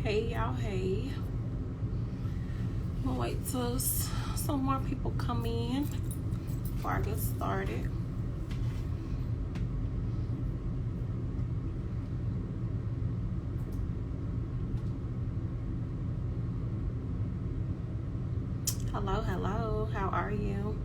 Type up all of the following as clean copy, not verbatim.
Hey y'all, hey. I'm gonna wait till some more people come in before I get started. Hello, how are you?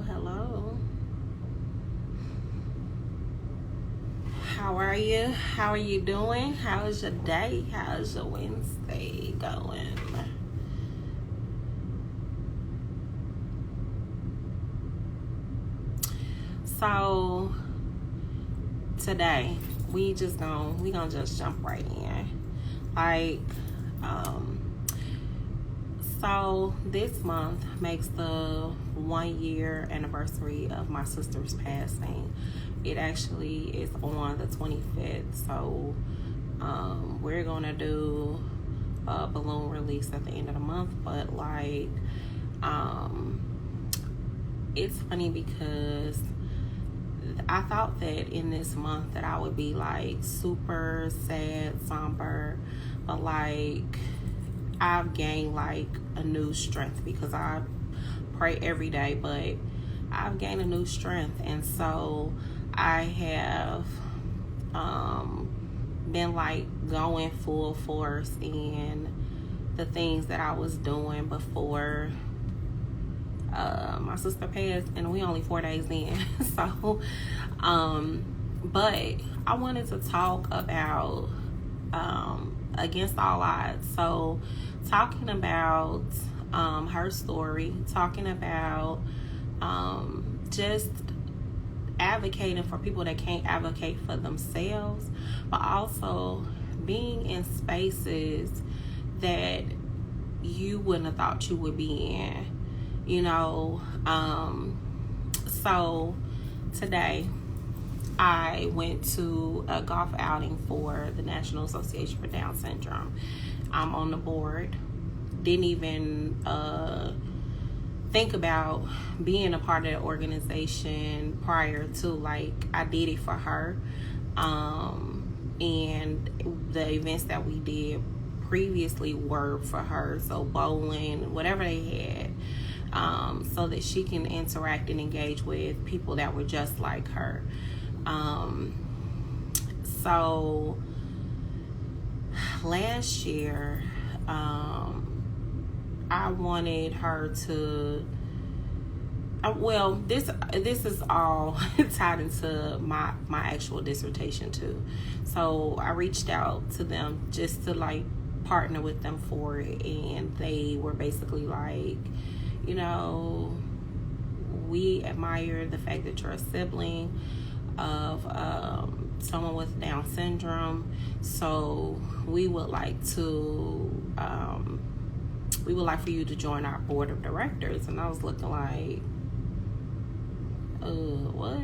Hello. How are you? How are you doing? How is your day? How is your Wednesday going? So today we gonna just jump right in. So this month makes the 1 year anniversary of my sister's passing. It actually is on the 25th. So we're gonna do a balloon release at the end of the month, but it's funny because I thought that in this month that I would be super sad, somber, but I've gained a new strength because I pray every day, but I've gained a new strength, and so I have been going full force in the things that I was doing before my sister passed, and we only 4 days in. So but I wanted to talk about against all odds. So talking about her story, talking about just advocating for people that can't advocate for themselves, but also being in spaces that you wouldn't have thought you would be in, so today I went to a golf outing for the National Association for Down Syndrome. I'm on the board. Didn't even think about being a part of the organization prior to, I did it for her. And the events that we did previously were for her, so bowling, whatever they had, so that she can interact and engage with people that were just like her. So last year, I wanted her to, this is all tied into my actual dissertation too. So I reached out to them just to partner with them for it, and they were basically we admire the fact that you're a sibling of someone with Down syndrome, so we would like for you to join our board of directors. And I was looking what?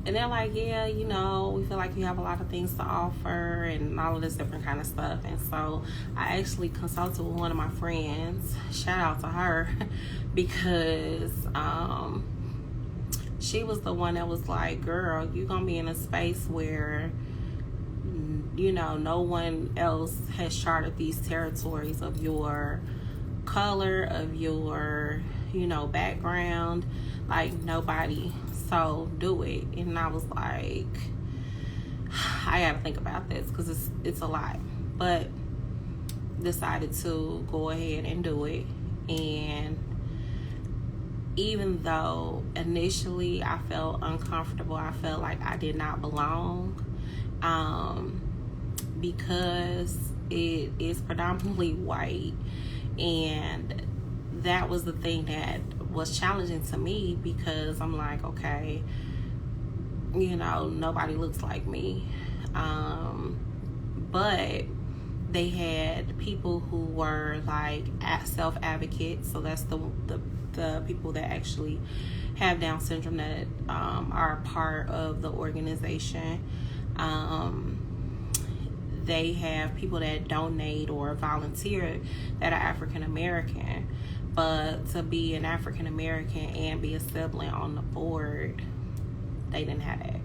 And they're yeah, we feel like you have a lot of things to offer and all of this different kind of stuff. And so I actually consulted with one of my friends, shout out to her, because she was the one that was girl, you're gonna be in a space where no one else has charted these territories of your color, of your background, nobody. So do it. And I was I gotta think about this because it's a lot, but decided to go ahead and do it. And even though initially I felt uncomfortable, I felt like I did not belong, because it is predominantly white, and that was the thing that was challenging to me because I'm like, okay, you know, nobody looks like me. But they had people who were like self-advocates. So that's the people that actually have Down syndrome that are part of the organization. They have people that donate or volunteer that are African American. But to be an African American and be a sibling on the board, they didn't have that.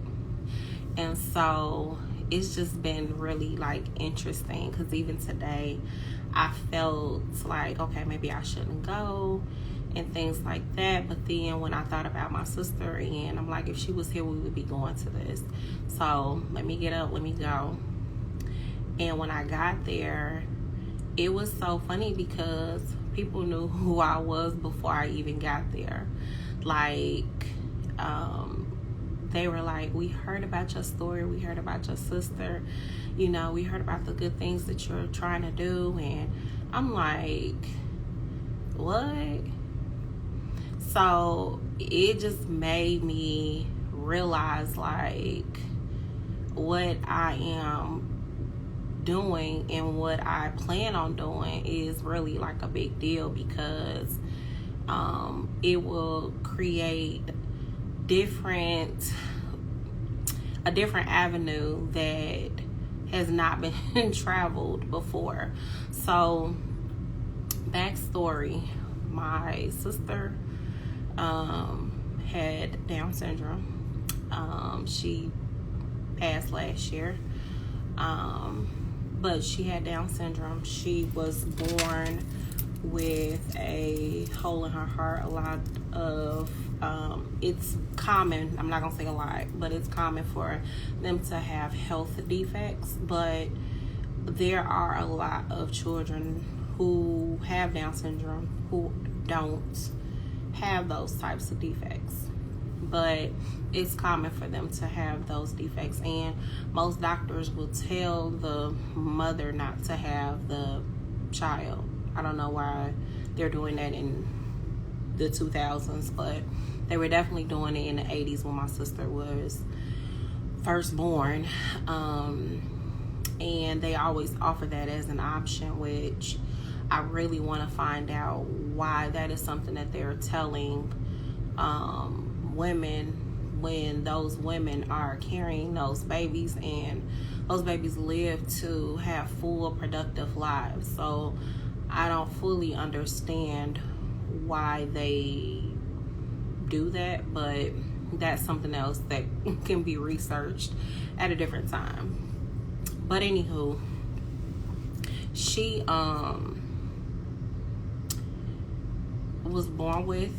And so it's just been really like interesting, because even today I felt like, okay, maybe I shouldn't go and things like that. But then when I thought about my sister, and I'm like, if she was here, we would be going to this. So let me get up, let me go. And when I got there, it was so funny because people knew who I was before I even got there. Like, they were like, we heard about your story, we heard about your sister, you know, we heard about the good things that you're trying to do. And I'm like, what? So it just made me realize like what I am doing and what I plan on doing is really like a big deal, because it will create a different avenue that has not been traveled before. So backstory, my sister had Down syndrome. She passed last year, but she had Down syndrome. She was born with a hole in her heart. A lot of it's common, I'm not gonna say a lot, but it's common for them to have health defects. But there are a lot of children who have Down syndrome who don't have those types of defects, but it's common for them to have those defects. And most doctors will tell the mother not to have the child. I don't know why they're doing that in the 2000s, but they were definitely doing it in the 80s when my sister was first born. And they always offer that as an option, which I really want to find out why that is something that they're telling women when those women are carrying those babies, and those babies live to have full productive lives. So I don't fully understand why they do that, but that's something else that can be researched at a different time. But anywho, she was born with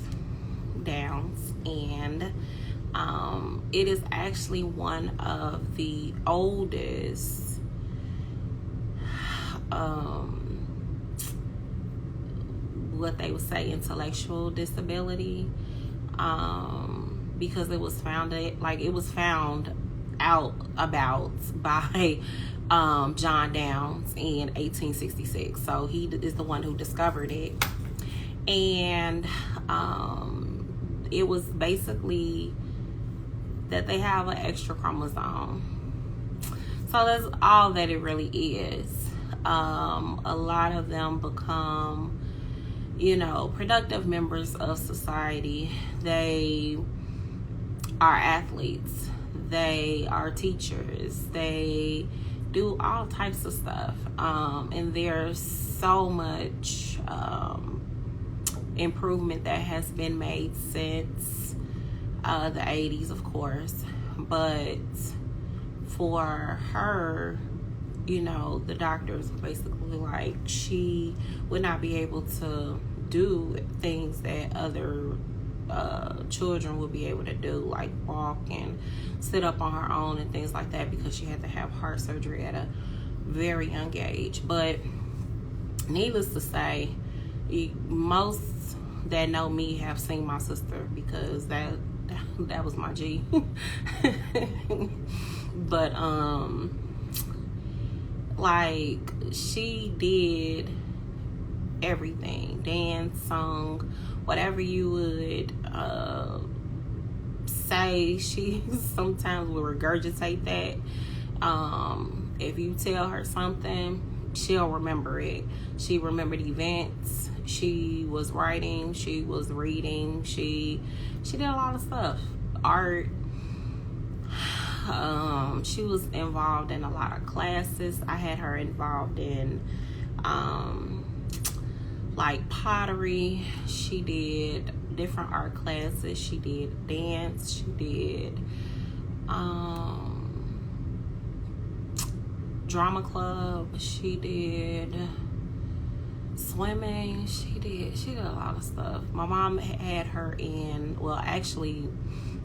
Downs, and it is actually one of the oldest what they would say intellectual disability, because it was found out about by John Downs in 1866. So he is the one who discovered it. And it was basically that they have an extra chromosome. So that's all that it really is. A lot of them become, you know, productive members of society. They are athletes. They are teachers. They do all types of stuff. And there's so much improvement that has been made since the 80s, of course. But for her, you know, the doctors basically like she would not be able to do things that other children would be able to do, like walk and sit up on her own and things like that, because she had to have heart surgery at a very young age. But needless to say, most that know me have seen my sister, because that was my G. But like, she did everything. Dance, song, whatever you would say. She sometimes will regurgitate that. If you tell her something, she'll remember it. She remembered events. She was writing. She was reading. She did a lot of stuff. Art. She was involved in a lot of classes. I had her involved in like pottery. She did different art classes. She did dance. She did drama club. She did swimming. She did a lot of stuff. My mom had her in, well, actually,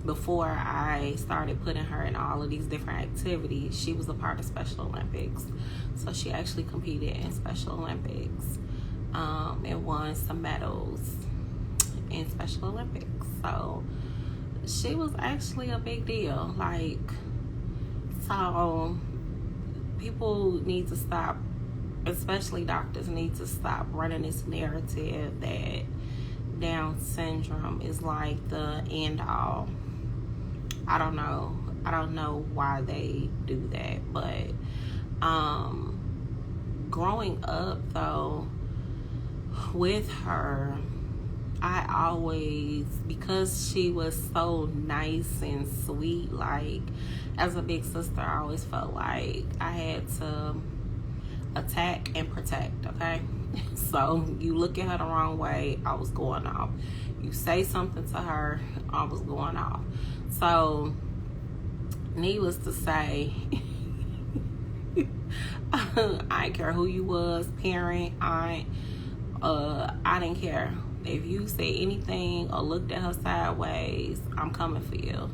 before I started putting her in all of these different activities, she was a part of Special Olympics. So she actually competed in Special Olympics and won some medals in Special Olympics. So she was actually a big deal. Like, so people need to stop, especially doctors need to stop running this narrative that Down syndrome is like the end all. I don't know why they do that, but growing up though with her, I always, because she was so nice and sweet, like as a big sister, I always felt like I had to attack and protect, okay? So you look at her the wrong way, I was going off. You say something to her, I was going off. So needless to say, I didn't care who you was, parent, aunt, I didn't care. If you said anything or looked at her sideways, I'm coming for you.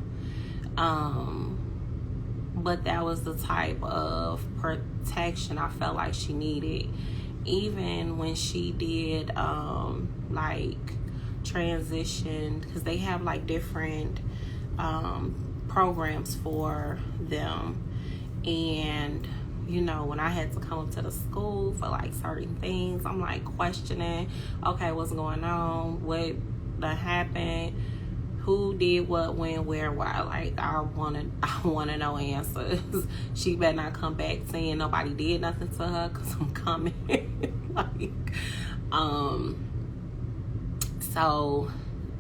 But that was the type of protection I felt like she needed. Even when she did like transition, because they have like different programs for them, and you know, when I had to come up to the school for like certain things, I'm like questioning, okay, what's going on, what that happened, who did what, when, where, why. Like I wanna know answers. She better not come back saying nobody did nothing to her, because I'm coming. Like so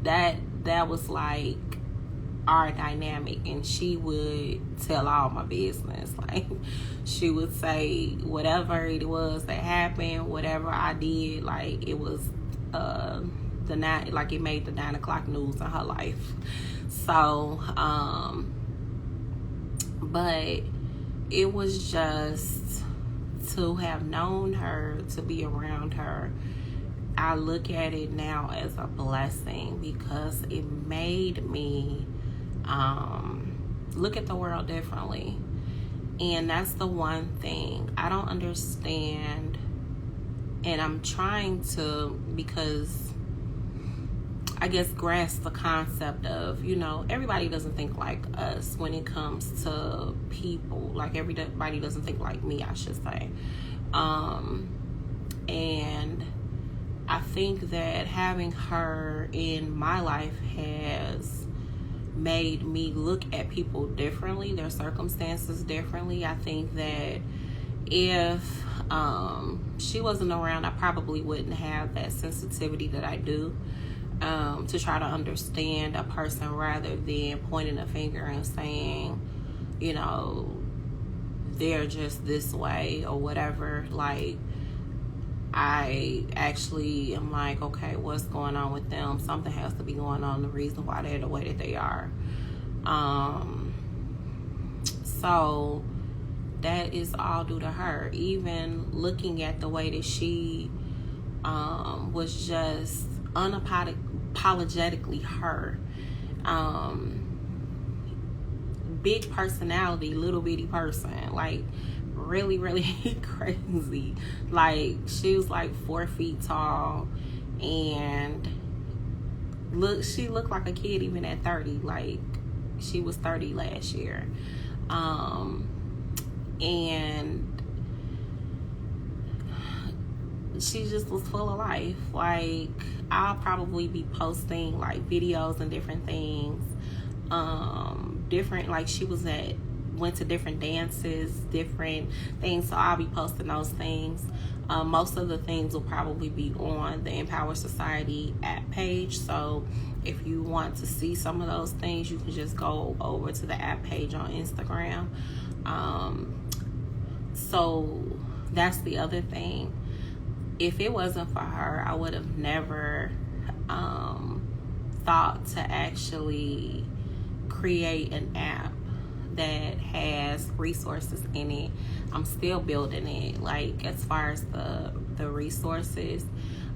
that was like our dynamic, and she would tell all my business. Like she would say whatever it was that happened, whatever I did, like it was like it made the 9 o'clock news in her life. So but it was just to have known her, to be around her, I look at it now as a blessing, because it made me look at the world differently. And that's the one thing I don't understand, and I'm trying to, because I guess grasp the concept of, you know, everybody doesn't think like us when it comes to people. Like everybody doesn't think like me, I should say. And I think that having her in my life has made me look at people differently, their circumstances differently. I think that if she wasn't around, I probably wouldn't have that sensitivity that I do to try to understand a person, rather than pointing a finger and saying, you know, they're just this way or whatever. Like I actually am like, okay, what's going on with them? Something has to be going on, the reason why they're the way that they are. So that is all due to her. Even looking at the way that she was just unapologetically her. Big personality, little bitty person. Like really, really crazy. Like she was like 4 feet tall, and she looked like a kid even at 30. Like she was 30 last year. And she just was full of life. Like, I'll probably be posting like videos and different things. Different, like, she went to different dances, different things, so I'll be posting those things. Most of the things will probably be on the Empower Society app page, so if you want to see some of those things, you can just go over to the app page on Instagram. So that's the other thing. If it wasn't for her, I would have never thought to actually create an app that has resources in it. I'm still building it, like, as far as the resources.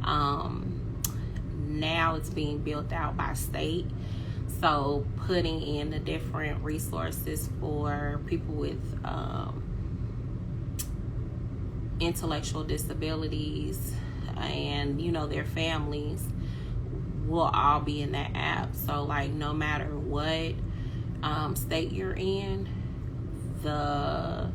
Now it's being built out by state, so putting in the different resources for people with intellectual disabilities and, you know, their families will all be in that app. So, like, no matter what state you're in, the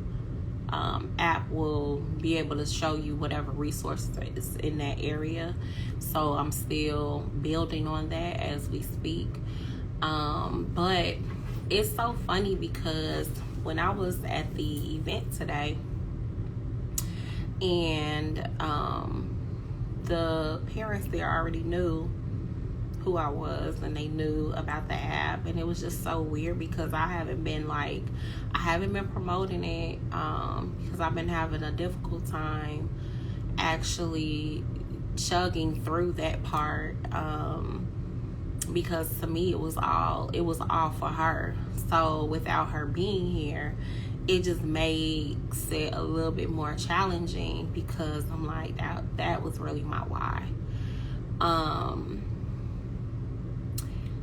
app will be able to show you whatever resources is in that area. So I'm still building on that as we speak. But it's so funny because when I was at the event today, and the parents there already knew who I was, and they knew about the app, and it was just so weird because I haven't been promoting it because I've been having a difficult time actually chugging through that part, because to me it was all for her. So without her being here, it just makes it a little bit more challenging, because I'm like, that was really my why.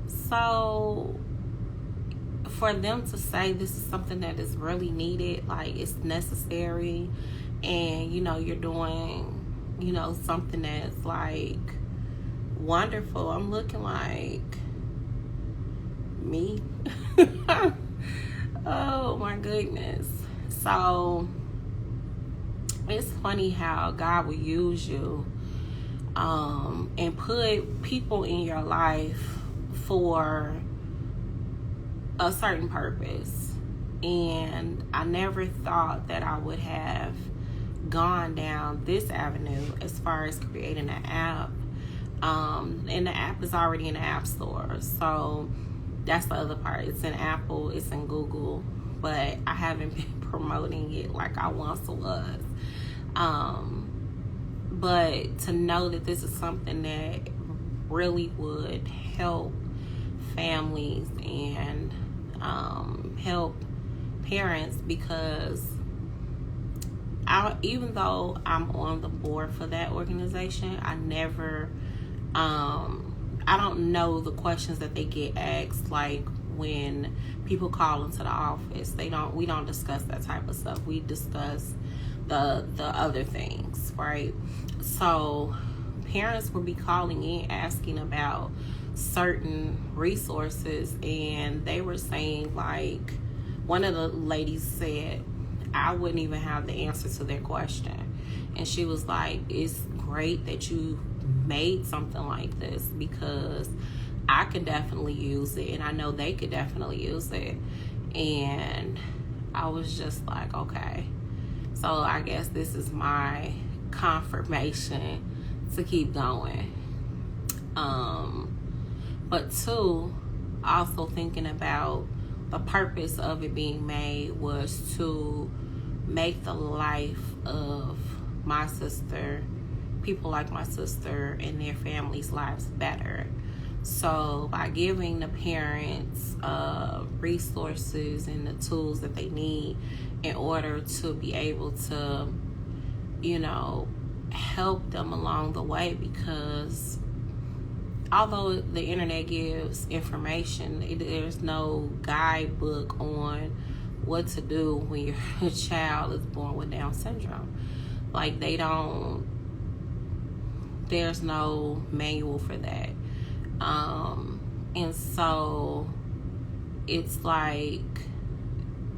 So for them to say this is something that is really needed, like, it's necessary, and, you know, you're doing, you know, something that's like wonderful, I'm looking like, me? Oh my goodness. So it's funny how God will use you and put people in your life for a certain purpose. And I never thought that I would have gone down this avenue as far as creating an app. And the app is already in the App Store, so that's the other part. It's in Apple, it's in Google, but I haven't been promoting it like I once was. But to know that this is something that really would help families and help parents, because even though I'm on the board for that organization, I never I don't know the questions that they get asked, like when people call into the office. We don't discuss that type of stuff. We discuss the other things, right? So parents will be calling in asking about certain resources, and they were saying, like, one of the ladies said, I wouldn't even have the answer to their question. And she was like, it's great that you made something like this, because I could definitely use it, and I know they could definitely use it. And I was just like, okay, so I guess this is my confirmation to keep going. But two, also thinking about the purpose of it being made was to make the life of my sister, people like my sister, and their families' lives better. So by giving the parents resources and the tools that they need in order to be able to, you know, help them along the way, because although the internet gives information, there's no guidebook on what to do when your child is born with Down syndrome. Like, there's no manual for that. And so it's like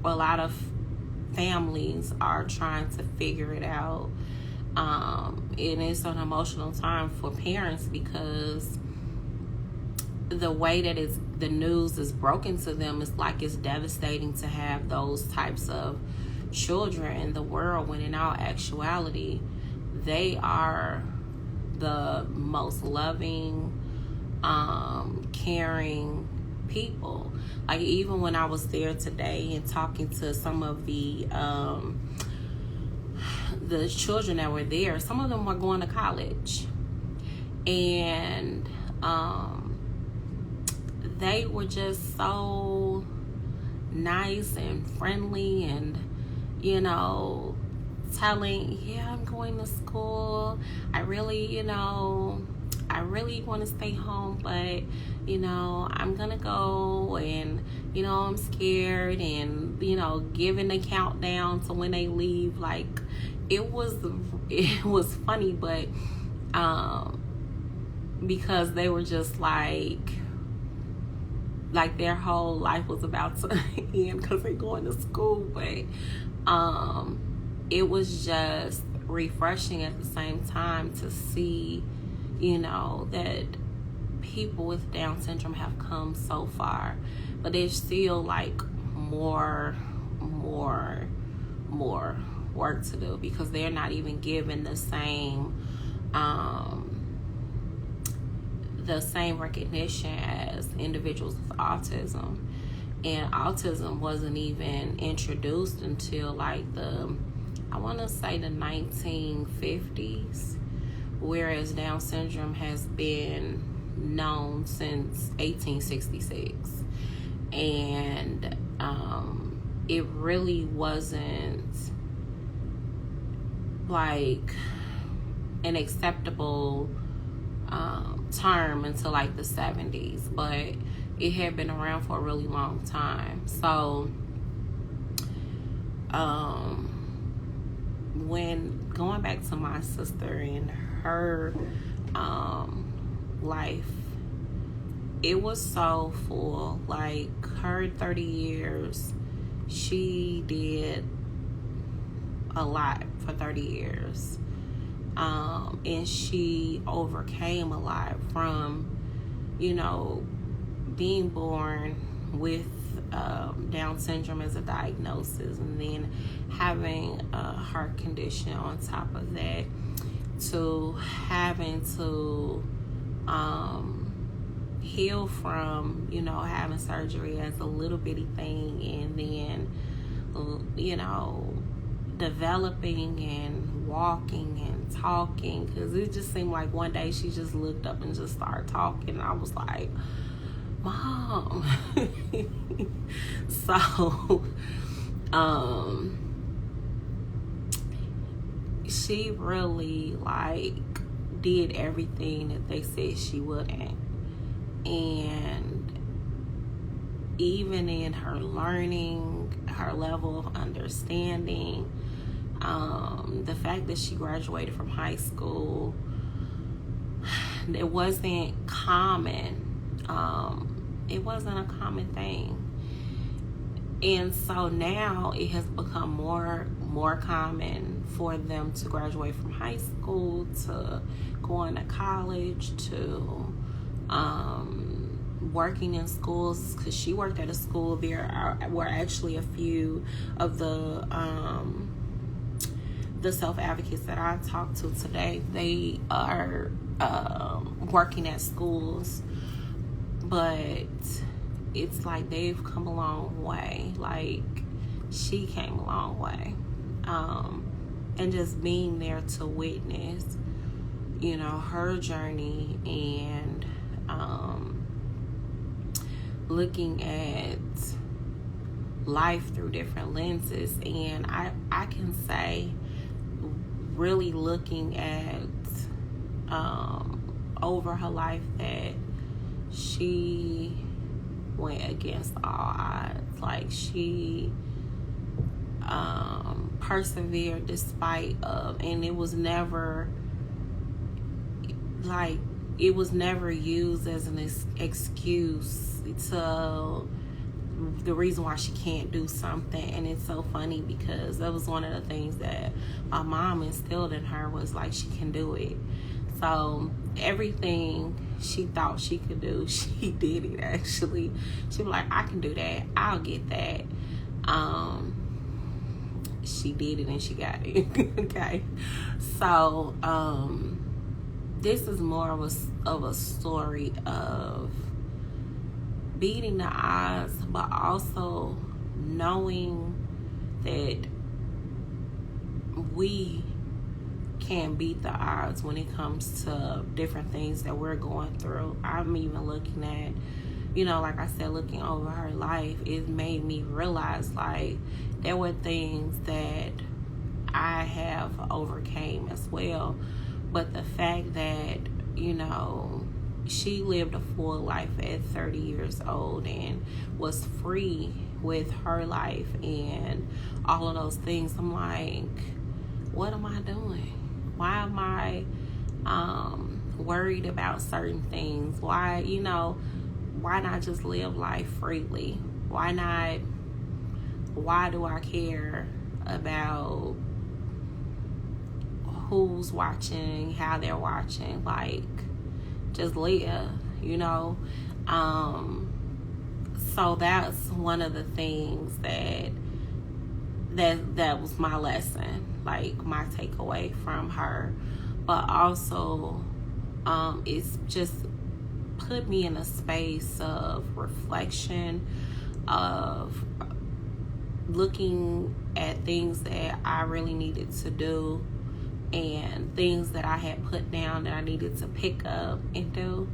a lot of families are trying to figure it out And it's an emotional time for parents because the way that the news is broken to them is like it's devastating to have those types of children in the world, when in all actuality they are the most loving, caring people. Like, even when I was there today and talking to some of the children that were there, some of them were going to college, and they were just so nice and friendly, and telling, yeah, I'm going to school, I really want to stay home, but I'm gonna go, and I'm scared, and giving the countdown to when they leave. Like, it was funny, but because they were just like their whole life was about to end because they're going to school. But it was just refreshing at the same time to see that people with Down syndrome have come so far, but there's still like more work to do, because they're not even given the same recognition as individuals with autism. And autism wasn't even introduced until like I want to say the 1950s, whereas Down syndrome has been known since 1866. And it really wasn't like an acceptable term until like the 70s, but it had been around for a really long time. So when going back to my sister and her life, it was so full. Like, her 30 years, she did a lot for 30 years. And she overcame a lot, from being born with Down syndrome as a diagnosis, and then having a heart condition on top of that, to having to heal from having surgery as a little bitty thing, and then developing and walking and talking, because it just seemed like one day she just looked up and just started talking, and I was like, Mom. So she really did everything that they said she wouldn't. And even in her learning, her level of understanding, the fact that she graduated from high school, it wasn't common. It wasn't a common thing. And so now it has become more common for them to graduate from high school, to going to college, to working in schools, because she worked at a school. There were actually a few of the self-advocates that I talked to today. They are working at schools, but it's like they've come a long way. Like, she came a long way. And just being there to witness, her journey, and looking at life through different lenses. And I can say, really looking at over her life, that she went against all odds. Like, she persevered despite of, and it was never used as an excuse to the reason why she can't do something. And it's so funny because that was one of the things that my mom instilled in her, was like, she can do it. So everything she thought she could do, she did it. Actually, she was like, I can do that, I'll get that. She did it and she got it. Okay, so this is more of a story of beating the odds, but also knowing that we can beat the odds when it comes to different things that we're going through. I'm even looking at, like I said, looking over her life, it made me realize, like, there were things that I have overcame as well. But the fact that, she lived a full life at 30 years old and was free with her life and all of those things, I'm like, what am I doing? Why am I worried about certain things? Why not just live life freely? Why do I care about who's watching, how they're watching? Like, just live, so that's one of the things that was my lesson, like my takeaway from her. But also it's just put me in a space of reflection, of looking at things that I really needed to do and things that I had put down that I needed to pick up and do.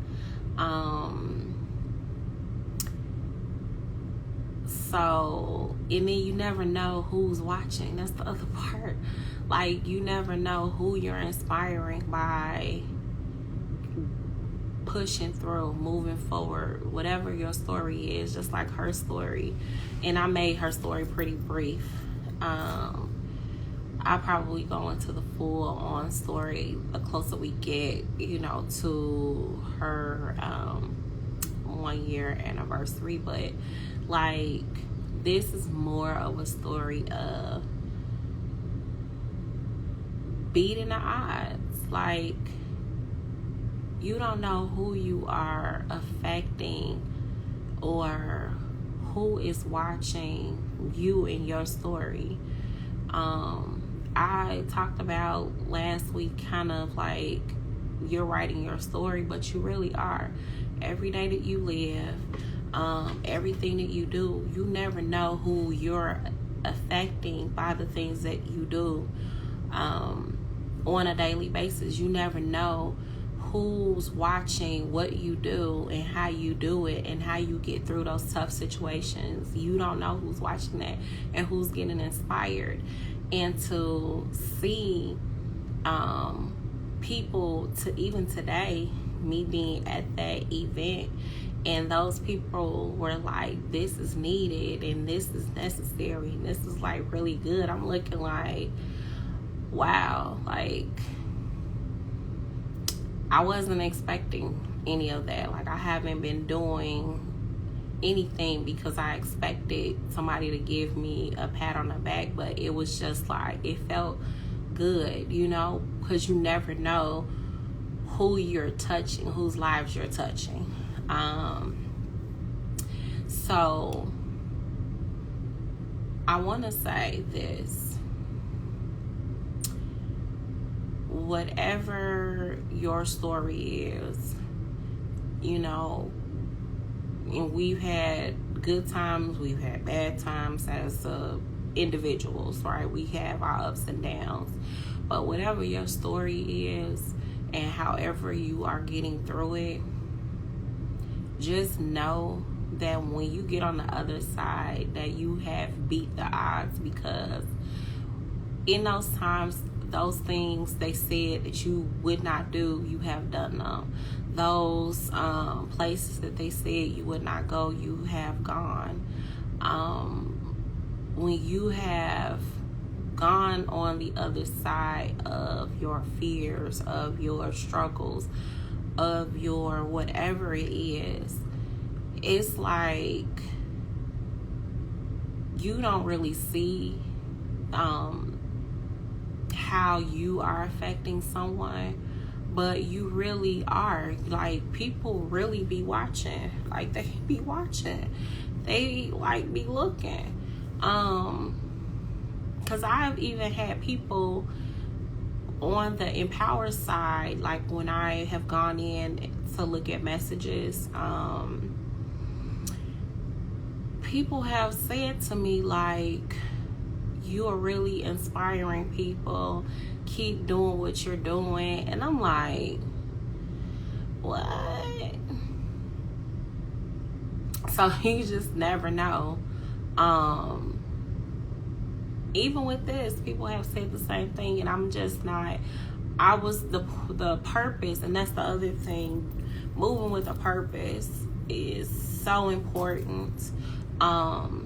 So, and then you never know who's watching. That's the other part. Like, you never know who you're inspiring by pushing through, moving forward, whatever your story is, just like her story. And I made her story pretty brief. I'll probably go into the full on story the closer we get, to her 1 year anniversary. But like, this is more of a story of beating the odds. Like, you don't know who you are affecting or who is watching you and your story. I talked about last week kind of like you're writing your story, but you really are. Every day that you live, everything that you do, you never know who you're affecting by the things that you do on a daily basis. You never know who's watching what you do and how you do it and how you get through those tough situations. You don't know who's watching that and who's getting inspired. And to see people, to even today, me being at that event, and those people were like, this is needed and this is necessary and this is like really good. I'm looking like, wow, like I wasn't expecting any of that. Like, I haven't been doing anything because I expected somebody to give me a pat on the back, but it was just like, it felt good, because you never know who you're touching, whose lives you're touching. So I want to say this: whatever your story is, and we've had good times, we've had bad times as individuals, right? We have our ups and downs. But whatever your story is and however you are getting through it, just know that when you get on the other side, that you have beat the odds, because in those times, those things they said that you would not do, you have done them. Those places that they said you would not go, you have gone. When you have gone on the other side of your fears, of your struggles, of your whatever it is, it's like you don't really see how you are affecting someone, but you really are. Like, people really be watching. Like, they be watching. They like be looking. Because I've even had people on the empower side, like when I have gone in to look at messages, people have said to me, like, you are really inspiring people, keep doing what you're doing. And I'm like, what? So you just never know. Even with this, people have said the same thing, and I'm just not. I was the purpose, and that's the other thing. Moving with a purpose is so important,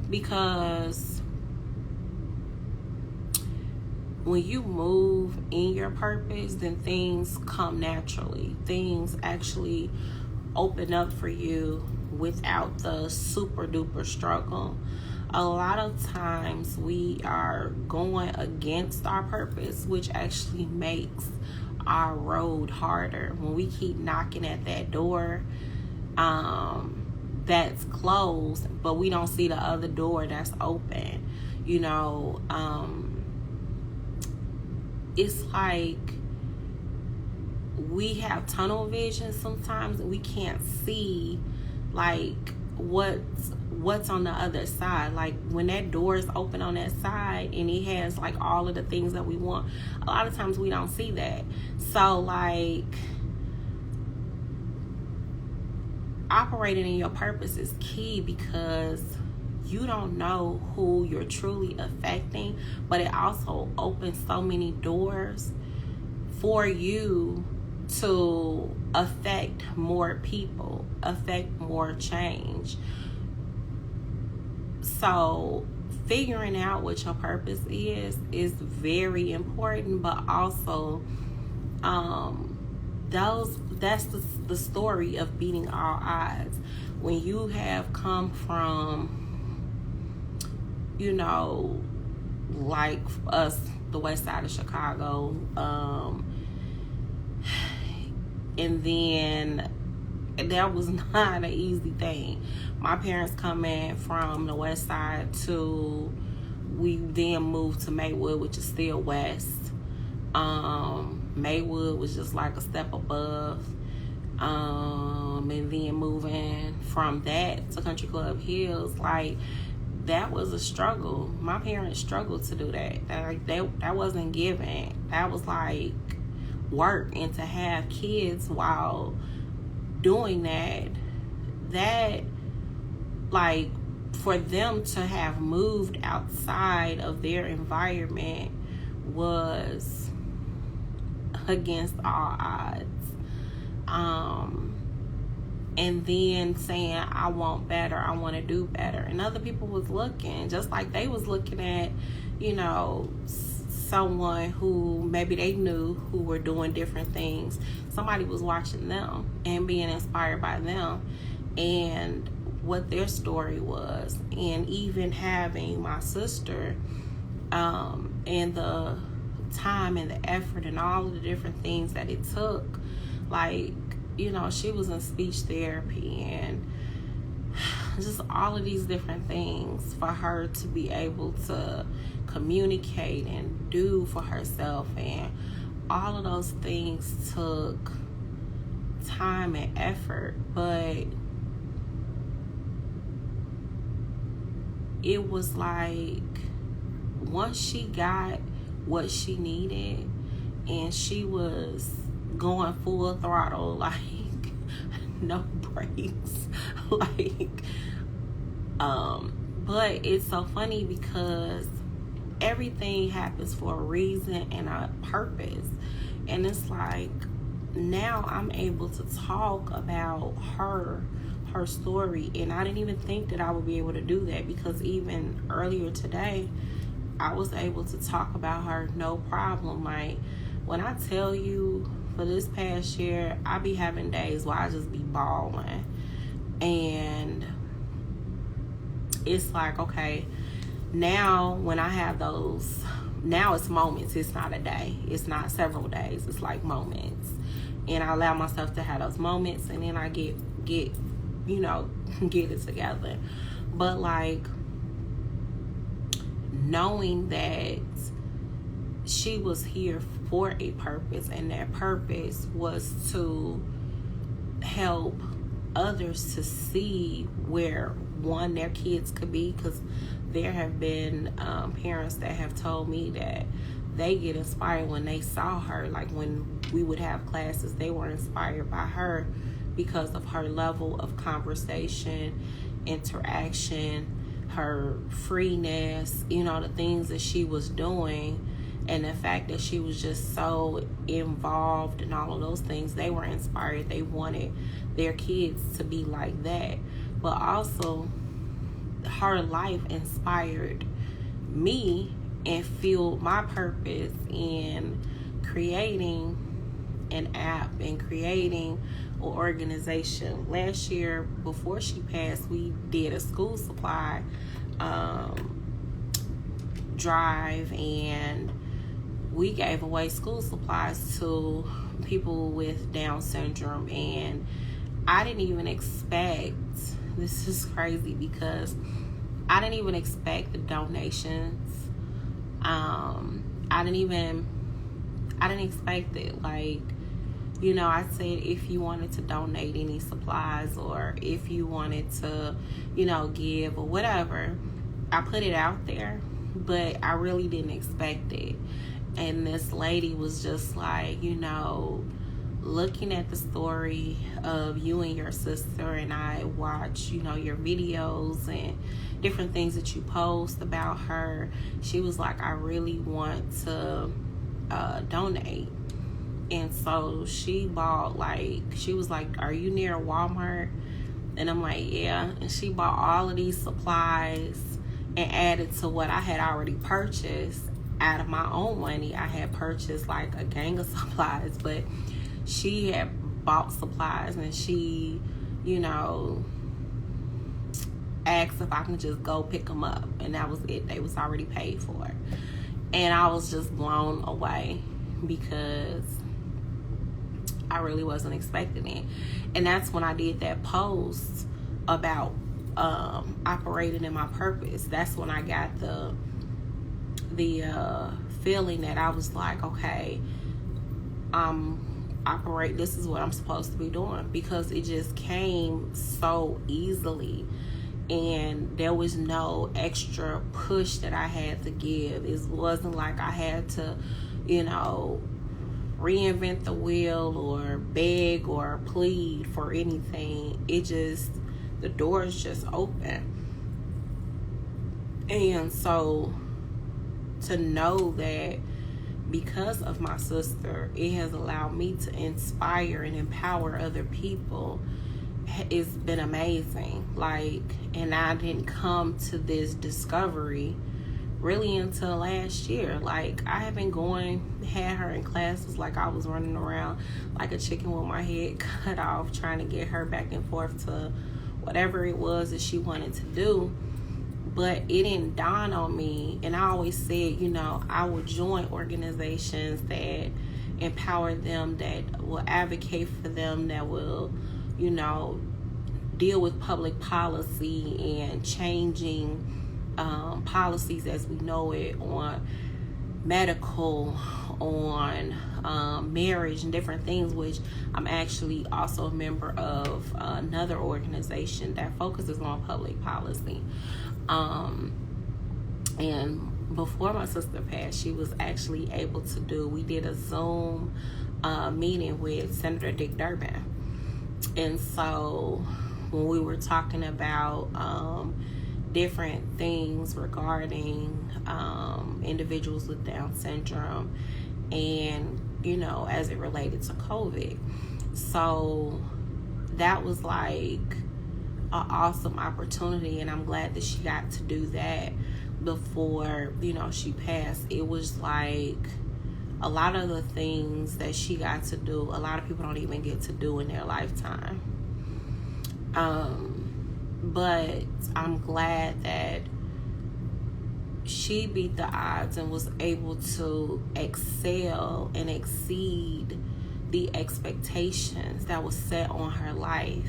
because when you move in your purpose, then things come naturally. Things actually open up for you without the super duper struggle. A lot of times we are going against our purpose, which actually makes our road harder. When we keep knocking at that door that's closed, but we don't see the other door that's open, you know, it's like we have tunnel vision sometimes, and we can't see like what's on the other side. Like when that door is open on that side and it has like all of the things that we want, a lot of times we don't see that. So like, operating in your purpose is key, because you don't know who you're truly affecting, but it also opens so many doors for you to affect more people, affect more change. So figuring out what your purpose is very important, but also that's the story of beating all odds. When you have come from, you know, like us, the west side of Chicago, and then that was not an easy thing. My parents coming from the west side we then moved to Maywood, which is still west. Maywood was just like a step above. And then moving from that to Country Club Hills, like, that was a struggle. My parents struggled to do that. That wasn't given. That was like work. And to have kids while doing that like, for them to have moved outside of their environment was against all odds. And then saying, I want better, I want to do better. And other people was looking, just like they was looking at, you know, someone who maybe they knew who were doing different things. Somebody was watching them and being inspired by them and what their story was. And even having my sister, and the time and the effort and all of the different things that it took, like, you know, she was in speech therapy and just all of these different things for her to be able to communicate and do for herself. And all of those things took time and effort, but it was like, once she got what she needed and she was going full throttle, like no brakes, like, but it's so funny because everything happens for a reason and a purpose. And it's like, now I'm able to talk about her story, and I didn't even think that I would be able to do that, because even earlier today I was able to talk about her no problem. Like, when I tell you, for this past year, I be having days where I just be bawling, and it's like, okay, now when I have those, now it's moments. It's not a day. It's not several days. It's like moments. And I allow myself to have those moments, and then I get you know, get it together. But like, knowing that she was here for a purpose, and that purpose was to help others to see where one, their kids could be, because there have been parents that have told me that they get inspired when they saw her. Like when we would have classes, they were inspired by her because of her level of conversation, interaction, her freeness, you know, the things that she was doing, and the fact that she was just so involved in all of those things. They were inspired. They wanted their kids to be like that. But also, her life inspired me and fueled my purpose in creating an app and creating an organization. Last year, before she passed, we did a school supply drive, and we gave away school supplies to people with Down syndrome. And I didn't even expect, this is crazy, because I didn't even expect the donations. I didn't expect it. Like, you know, I said if you wanted to donate any supplies, or if you wanted to, you know, give or whatever, I put it out there, but I really didn't expect it. And this lady was just like, you know, looking at the story of you and your sister, and I watch, you know, your videos and different things that you post about her. She was like, I really want to donate. And so she bought, like, she was like, are you near Walmart? And I'm like, yeah. And she bought all of these supplies and added to what I had already purchased out of my own money. I had purchased like a gang of supplies, but she had bought supplies, and she, you know, asked if I can just go pick them up, and that was it. They was already paid for. And I was just blown away, because I really wasn't expecting it. And that's when I did that post about operating in my purpose. That's when I got the feeling that I was like, okay, this is what I'm supposed to be doing, because it just came so easily, and there was no extra push that I had to give. It wasn't like I had to, you know, reinvent the wheel or beg or plead for anything. It just, the doors just open. And so to know that because of my sister, it has allowed me to inspire and empower other people, it's been amazing. Like, and I didn't come to this discovery really until last year. Like, I had been had her in classes, like I was running around like a chicken with my head cut off, trying to get her back and forth to whatever it was that she wanted to do. But it didn't dawn on me, and I always said, you know, I would join organizations that empower them, that will advocate for them, that will, you know, deal with public policy and changing policies as we know it, on medical, on marriage and different things, which I'm actually also a member of another organization that focuses on public policy. And before my sister passed, she was actually able to we did a Zoom meeting with Senator Dick Durbin. And so when we were talking about different things regarding individuals with Down syndrome, and, you know, as it related to COVID. So that was like an awesome opportunity, and I'm glad that she got to do that before, you know, she passed. It was like a lot of the things that she got to do, a lot of people don't even get to do in their lifetime. But I'm glad that she beat the odds and was able to excel and exceed the expectations that was set on her life.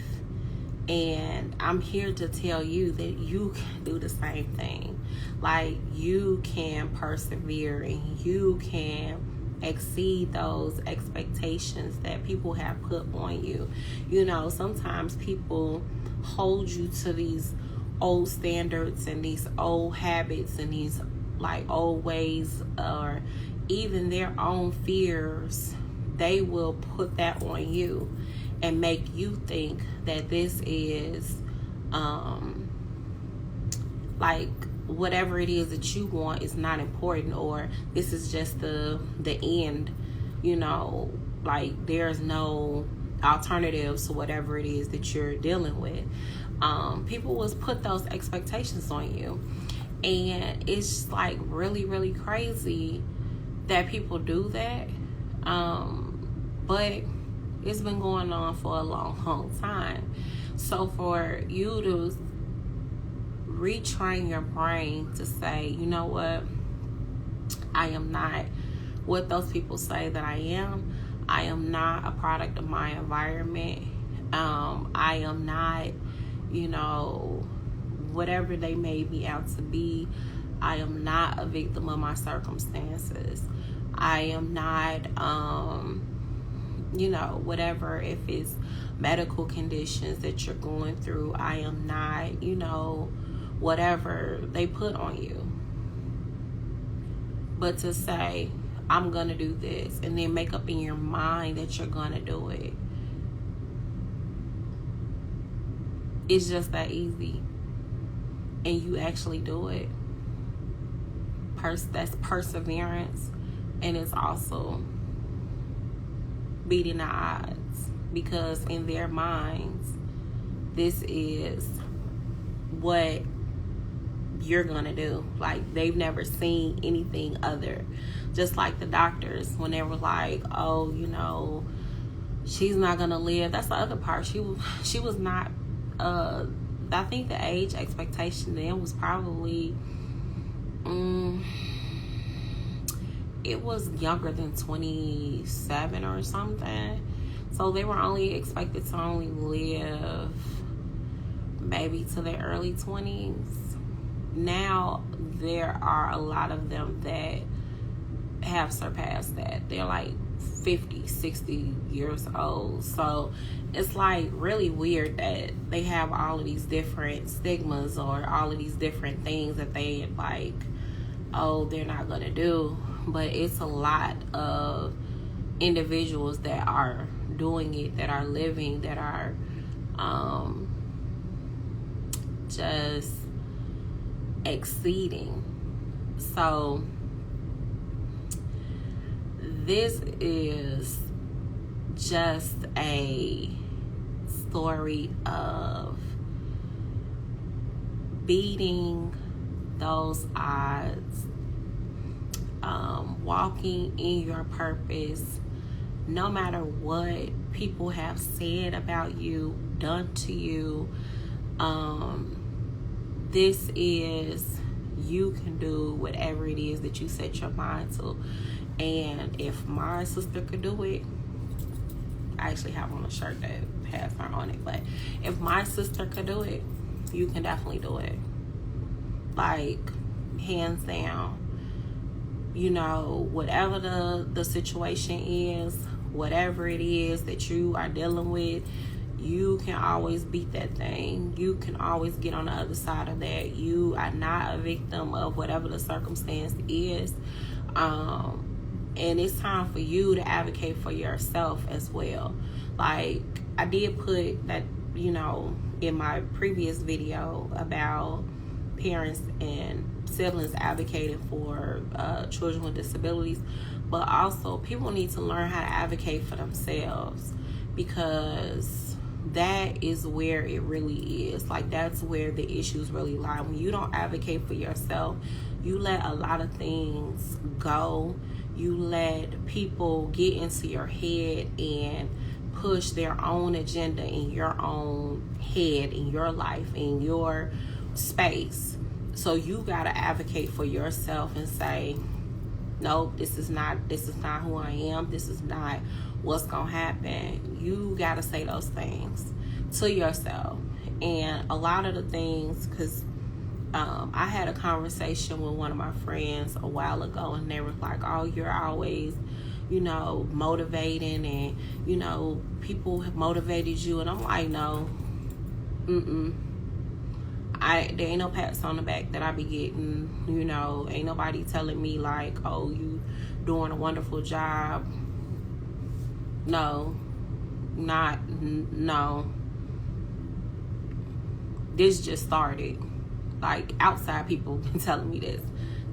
And I'm here to tell you that you can do the same thing. Like, you can persevere and you can exceed those expectations that people have put on you. You know, sometimes people hold you to these old standards and these old habits and these like old ways, or even their own fears. They will put that on you and make you think that this is like whatever it is that you want is not important, or this is just the end, you know, like there's no alternatives to whatever it is that you're dealing with. People will put those expectations on you, and it's like really, really crazy that people do that. But it's been going on for a long time. So for you to retrain your brain to say, you know what, I am not what those people say that I am. I am not a product of my environment. I am not, you know, whatever they made me out to be. I am not a victim of my circumstances. I am not, you know, whatever, if it's medical conditions that you're going through, I am not, you know, whatever they put on you. But to say, I'm going to do this, and then make up in your mind that you're going to do it, it's just that easy. And you actually do it. That's perseverance. And it's also beating the odds, because in their minds, this is what you're gonna do. Like, they've never seen anything other. Just like the doctors, when they were like, oh, you know, she's not gonna live. That's the other part. She was not, I think the age expectation then was probably, it was younger than 27 or something. So they were only expected to only live maybe to their early 20s. Now there are a lot of them that have surpassed that. They're like 50, 60 years old. So it's like really weird that they have all of these different stigmas or all of these different things that they like, oh, they're not gonna do. But it's a lot of individuals that are doing it, that are living, that are just exceeding. So this is just a story of beating those odds, walking in your purpose, no matter what people have said about you, done to you. This is, you can do whatever it is that you set your mind to. And if my sister could do it, I actually have on a shirt that has her on it, but if my sister could do it, you can definitely do it. Like, hands down. You know, whatever the situation is, whatever it is that you are dealing with, you can always beat that thing. You can always get on the other side of that. You are not a victim of whatever the circumstance is. And it's time for you to advocate for yourself as well. Like, I did put that, you know, in my previous video about parents and siblings advocating for children with disabilities, but also people need to learn how to advocate for themselves, because that is where it really is. Like, that's where the issues really lie. When you don't advocate for yourself, you let a lot of things go. You let people get into your head and push their own agenda in your own head, in your life, in your space. So you gotta advocate for yourself and say, nope, this is not who I am. This is not what's gonna happen. You gotta say those things to yourself. And a lot of the things, because I had a conversation with one of my friends a while ago, and they were like, oh, you're always, motivating, and, people have motivated you. And I'm like, no, there ain't no pats on the back that I be getting, ain't nobody telling me like, oh, you doing a wonderful job. No. This just started. Like, outside people been telling me this,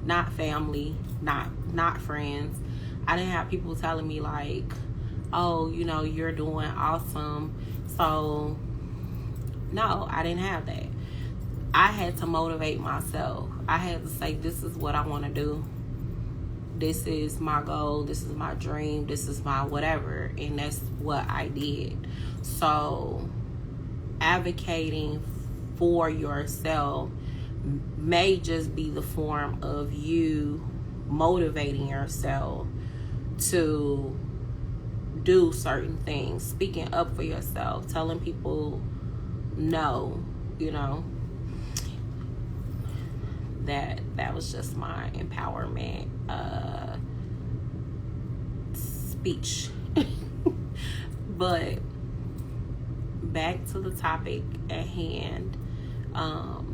not family, not friends. I didn't have people telling me like, oh, you're doing awesome. So no, I didn't have that. I had to motivate myself. I had to say, this is what I want to do. This is my goal. This is my dream. This is my whatever. And that's what I did. So advocating for yourself may just be the form of you motivating yourself to do certain things, speaking up for yourself, telling people no, that was just my empowerment speech. But back to the topic at hand.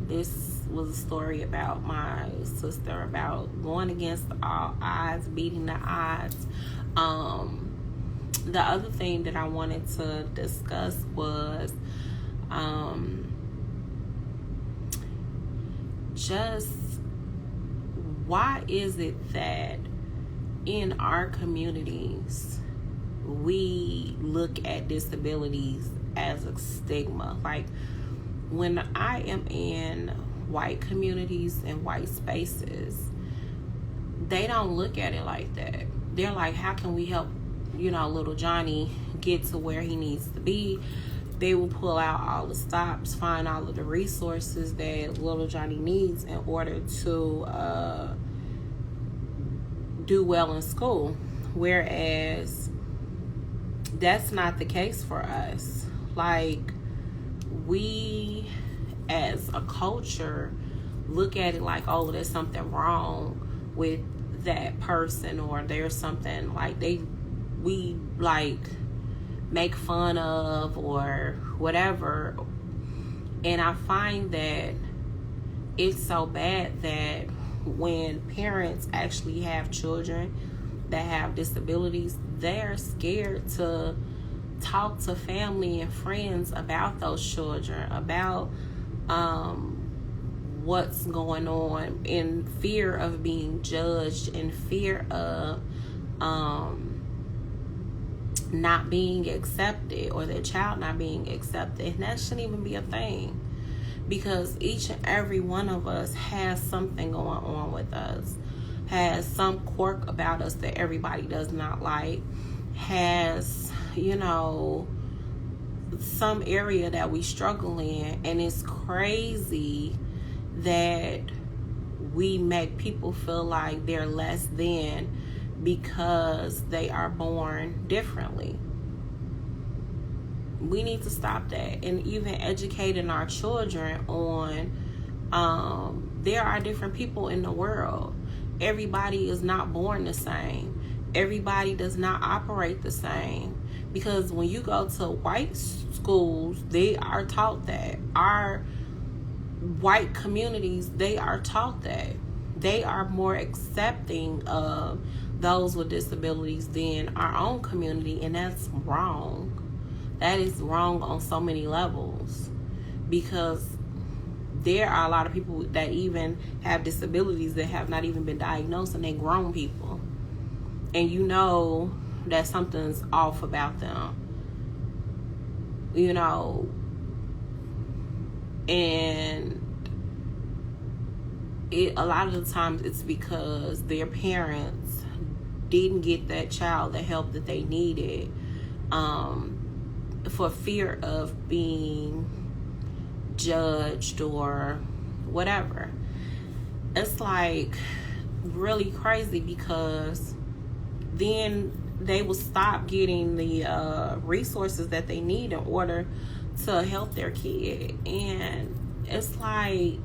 This was a story about my sister, about going against all odds, beating the odds. The other thing that I wanted to discuss was just why is it that in our communities we look at disabilities as a stigma? Like, when I am in white communities and white spaces, they don't look at it like that. They're like, how can we help, little Johnny get to where he needs to be? They will pull out all the stops, find all of the resources that little Johnny needs in order to do well in school. Whereas that's not the case for us. Like, we as a culture look at it like, oh, there's something wrong with that person, or there's something like we like make fun of or whatever. And I find that it's so bad that when parents actually have children that have disabilities, they're scared to talk to family and friends about those children, about what's going on, in fear of being judged, in fear of not being accepted, or their child not being accepted. And that shouldn't even be a thing, because each and every one of us has something going on with us, has some quirk about us that everybody does not like, has some area that we struggle in. And it's crazy that we make people feel like they're less than because they are born differently. We need to stop that, and even educating our children on there are different people in the world. Everybody is not born the same. Everybody does not operate the same. Because when you go to white schools, they are taught that. Our white communities, they are taught that. They are more accepting of those with disabilities than our own community, and that's wrong. That is wrong on so many levels, because there are a lot of people that even have disabilities that have not even been diagnosed, and they're grown people. And that something's off about them. And a lot of the times it's because their parents didn't get that child the help that they needed, for fear of being judged or whatever. it's like really crazy, because then they will stop getting the resources that they need in order to help their kid. And it's like,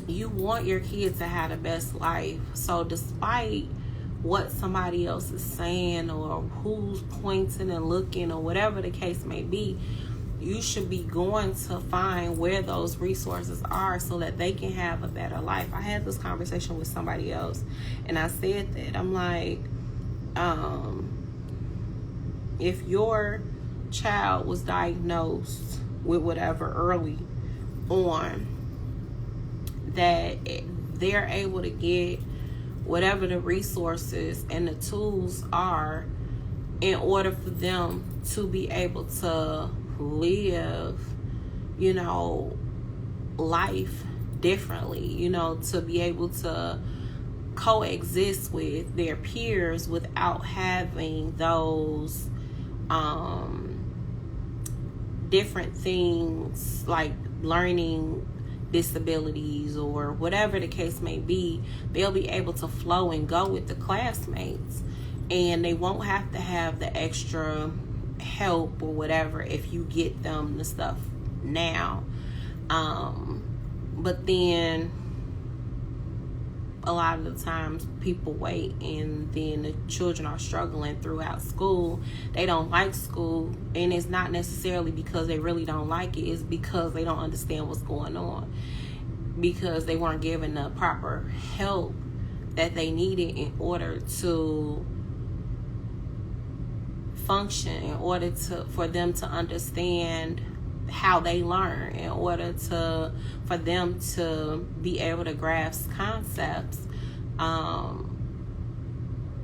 you want your kid to have the best life. So despite what somebody else is saying, or who's pointing and looking, or whatever the case may be, you should be going to find where those resources are so that they can have a better life. I had this conversation with somebody else, and I said that, I'm like, if your child was diagnosed with whatever early on, that they're able to get whatever the resources and the tools are in order for them to be able to live, life differently, to be able to coexist with their peers without having those different things like learning disabilities or whatever the case may be. They'll be able to flow and go with the classmates, and they won't have to have the extra help or whatever if you get them the stuff now. But then a lot of the times people wait, and then the children are struggling throughout school. They don't like school, and it's not necessarily because they really don't like it. It's because they don't understand what's going on, because they weren't given the proper help that they needed in order to function, in order for them to understand how they learn, in order for them to be able to grasp concepts. And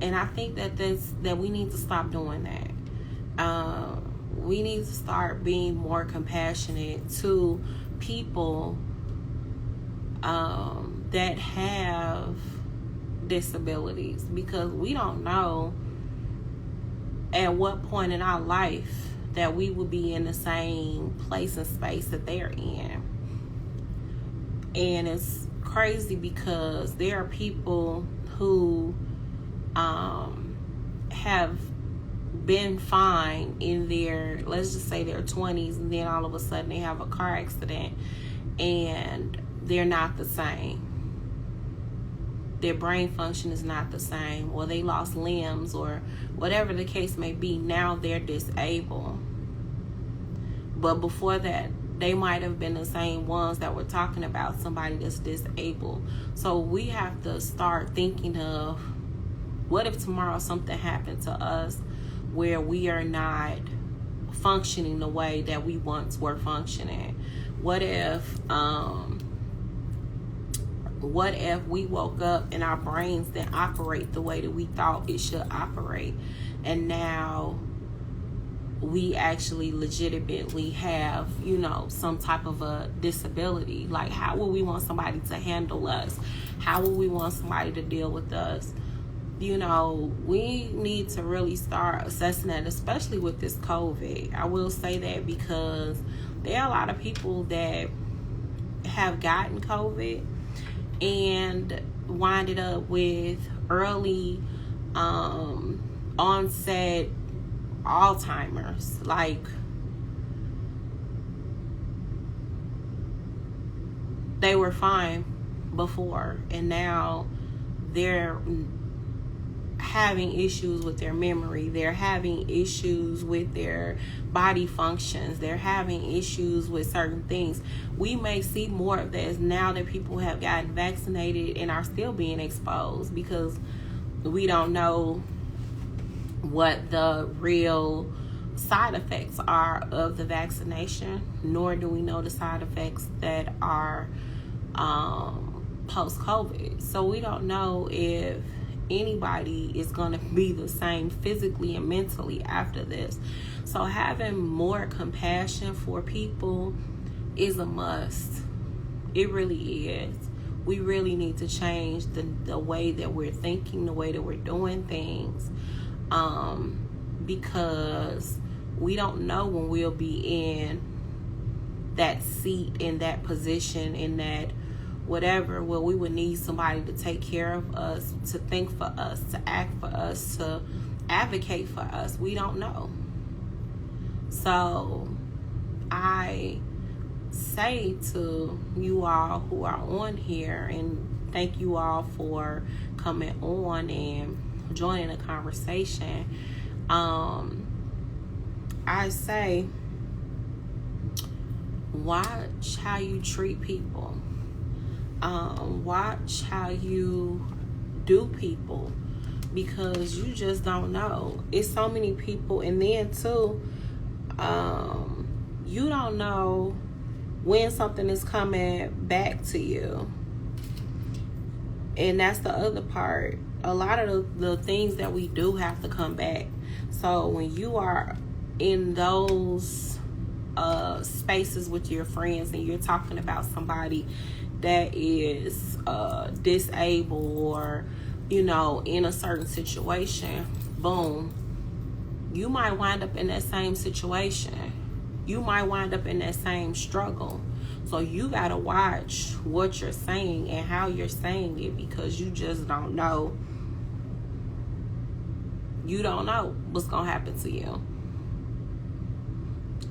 I think that we need to stop doing that. We need to start being more compassionate to people that have disabilities, because we don't know at what point in our life that we will be in the same place and space that they're in. And it's crazy because there are people who have been fine in their, let's just say their 20s, and then all of a sudden they have a car accident and they're not the same. Their brain function is not the same, or they lost limbs, or whatever the case may be. Now they're disabled. But before that, they might have been the same ones that were talking about somebody that's disabled. So we have to start thinking of, what if tomorrow something happened to us where we are not functioning the way that we once were functioning? What if we woke up and our brains didn't operate the way that we thought it should operate, and now we actually legitimately have, some type of a disability? Like, how will we want somebody to handle us? How will we want somebody to deal with us? We need to really start assessing that, especially with this COVID. I will say that because there are a lot of people that have gotten COVID and winded up with early onset Alzheimer's. Like, they were fine before, and now they're having issues with their memory. They're having issues with their body functions. They're having issues with certain things. We may see more of this now that people have gotten vaccinated and are still being exposed, because we don't know what the real side effects are of the vaccination, nor do we know the side effects that are post-COVID. So we don't know if anybody is going to be the same physically and mentally after this. So having more compassion for people is a must. It really is. We really need to change the way that we're thinking, the way that we're doing things, because we don't know when we'll be in that seat, in that position, in that whatever, well, we would need somebody to take care of us, to think for us, to act for us, to advocate for us. We don't know. So I say to you all who are on here, and thank you all for coming on and joining the conversation. I say, watch how you treat people. Watch how you do people, because you just don't know. It's so many people, and then too, you don't know when something is coming back to you. And that's the other part. A lot of the things that we do have to come back. So when you are in those spaces with your friends and you're talking about somebody that is disabled, or in a certain situation, boom, you might wind up in that same situation. You might wind up in that same struggle. So you gotta watch what you're saying and how you're saying it, because you just don't know. You don't know what's gonna happen to you.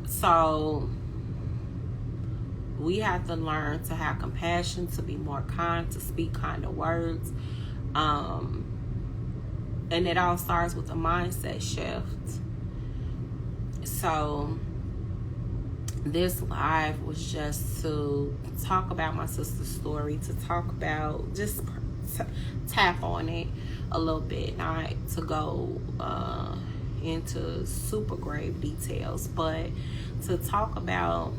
So we have to learn to have compassion, to be more kind, to speak kinder words. And it all starts with a mindset shift. So this live was just to talk about my sister's story, to talk about, just tap on it a little bit, not to go into super grave details, but to talk about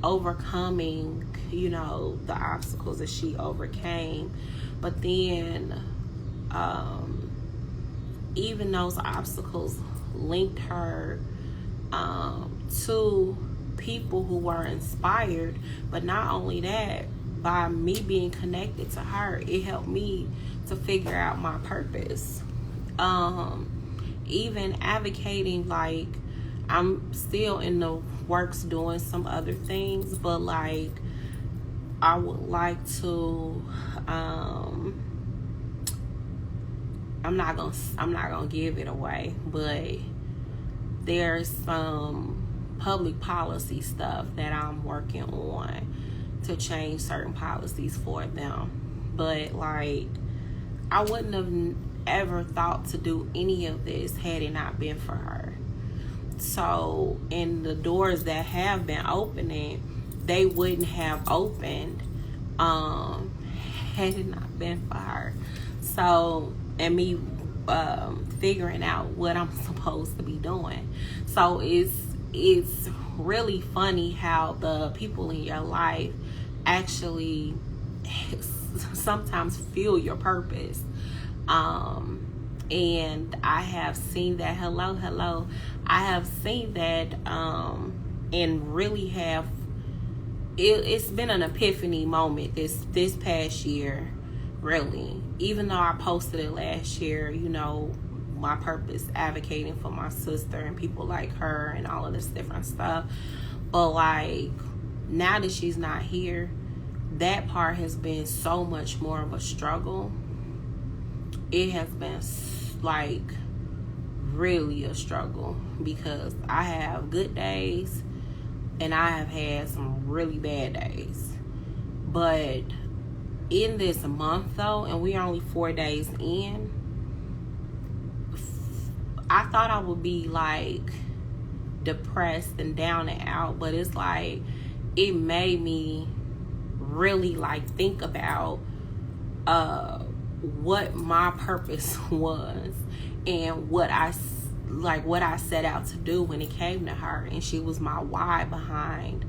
overcoming, the obstacles that she overcame. But then even those obstacles linked her to people who were inspired. But not only that, by me being connected to her, it helped me to figure out my purpose. Even advocating, like, I'm still in the works doing some other things, but like, I would like to I'm not gonna give it away, but there's some public policy stuff that I'm working on to change certain policies for them. But like, I wouldn't have ever thought to do any of this had it not been for her. So, in the doors that have been opening, they wouldn't have opened had it not been for her. So, and me figuring out what I'm supposed to be doing. So it's really funny how the people in your life actually sometimes feel your purpose. And I have seen that. Hello. I have seen that and really have it's been an epiphany moment this past year, really. Even though I posted it last year, my purpose, advocating for my sister and people like her and all of this different stuff. But like, now that she's not here, that part has been so much more of a struggle. It has been like really a struggle, because I have good days and I have had some really bad days. But in this month though, and we're only 4 days in, I thought I would be like depressed and down and out, but it's like, it made me really like think about what my purpose was and what I set out to do when it came to her. And she was my why behind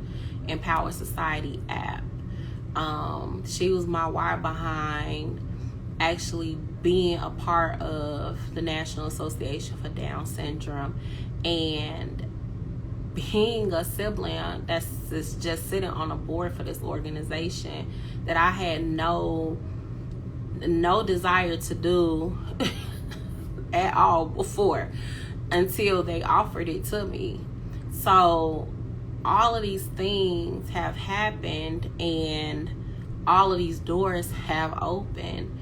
Empower Society app. She was my why behind actually being a part of the National Association for Down Syndrome, and being a sibling that's just sitting on a board for this organization that I had no desire to do at all before, until they offered it to me. So all of these things have happened, and all of these doors have opened,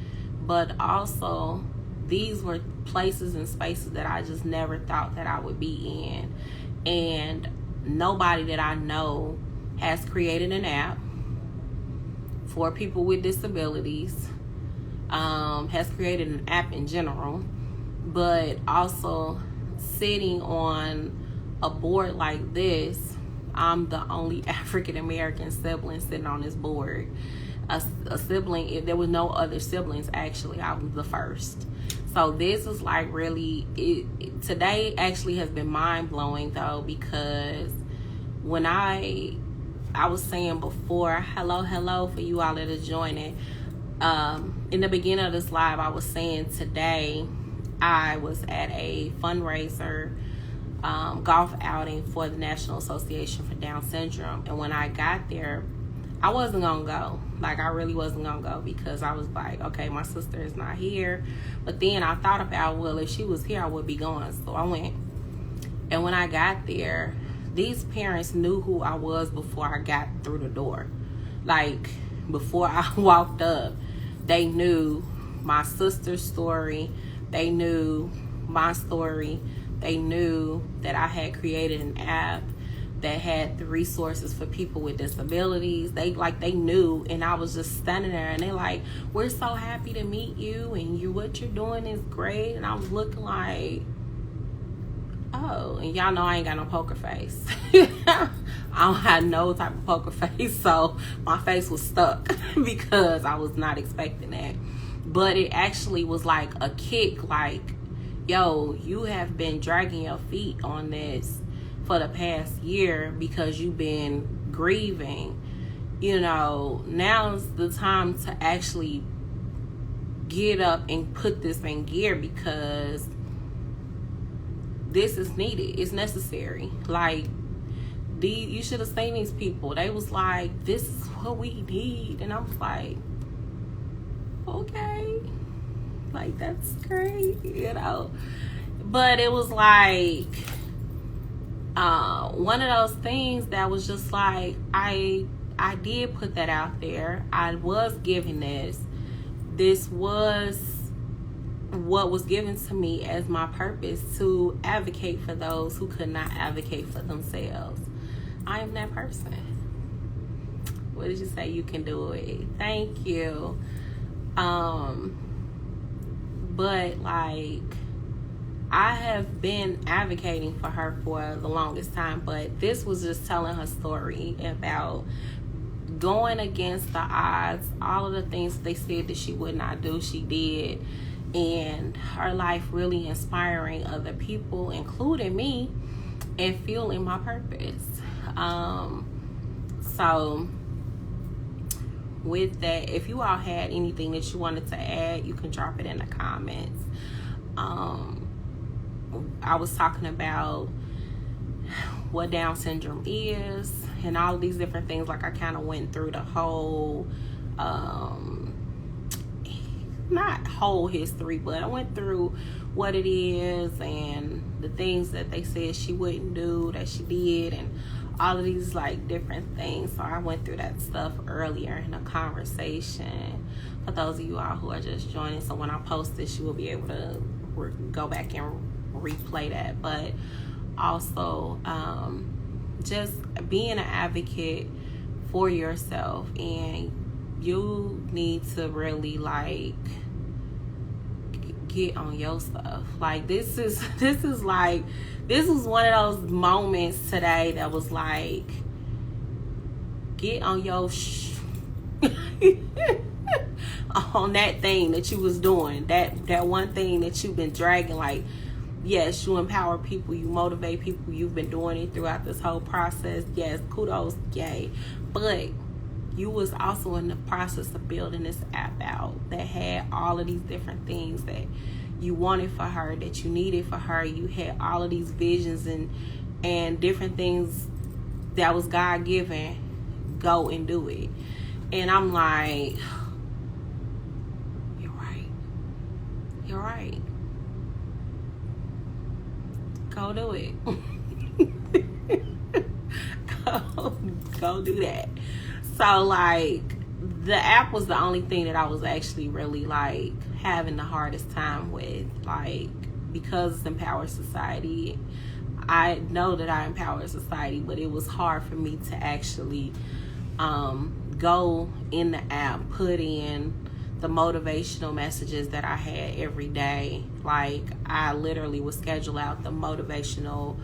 but also these were places and spaces that I just never thought that I would be in. And nobody that I know has created an app for people with disabilities, has created an app in general, but also sitting on a board like this. I'm the only African American sibling sitting on this board. A sibling, there was no other siblings actually. I was the first. So this is like really, today actually has been mind blowing though, because when I was saying before, hello for you all that are joining. In the beginning of this live, I was saying today I was at a fundraiser, golf outing for the National Association for Down Syndrome. And when I got there, I wasn't gonna go. Like, I really wasn't gonna go because I was like, okay, my sister is not here. But then I thought about, well, if she was here, I would be going. So I went. And when I got there, these parents knew who I was before I got through the door. Like, before I walked up, they knew my sister's story. They knew my story. They knew that I had created an app that had the resources for people with disabilities. They knew, and I was just standing there, and they like, we're so happy to meet you, and what you're doing is great. And I was looking like, oh, and y'all know I ain't got no poker face. I don't have no type of poker face, so my face was stuck because I was not expecting that. But it actually was like a kick, like, yo, you have been dragging your feet on this for the past year because you've been grieving. You know, now's the time to actually get up and put this in gear because this is needed. It's necessary. Like, you should have seen these people. They was like, this is what we need. And I was like, okay, like, that's great, you know. But it was like one of those things that was just like, I did put that out there. I was giving this was what was given to me as my purpose, to advocate for those who could not advocate for themselves. I am that person. What did you say? You can do it. Thank you. But like, I have been advocating for her for the longest time, but this was just telling her story about going against the odds. All of the things they said that she would not do, she did. And her life really inspiring other people, including me, and fueling my purpose. So with that, if you all had anything that you wanted to add, you can drop it in the comments. I was talking about what Down syndrome is and all of these different things. Like, I kind of went through the whole not whole history, but I went through what it is and the things that they said she wouldn't do that she did, and all of these like different things. So I went through that stuff earlier in the conversation for those of you all who are just joining. So when I post this, you will be able to go back and replay that. But also just being an advocate for yourself, and you need to really like get on your stuff. Like, this is one of those moments today that was like, get on your on that thing that you was doing, that one thing that you've been dragging. Like, yes, you empower people, you motivate people, you've been doing it throughout this whole process. Yes, kudos, yay. But you was also in the process of building this app out that had all of these different things that you wanted for her, that you needed for her. You had all of these visions and different things that was God-given. Go and do it. And I'm like, you're right. Go do it. Go do that. So like, the app was the only thing that I was actually really like having the hardest time with, like, because it's Empower Society. I know that I empower society, but it was hard for me to actually go in the app, put in the motivational messages that I had every day. Like, I literally would schedule out the motivational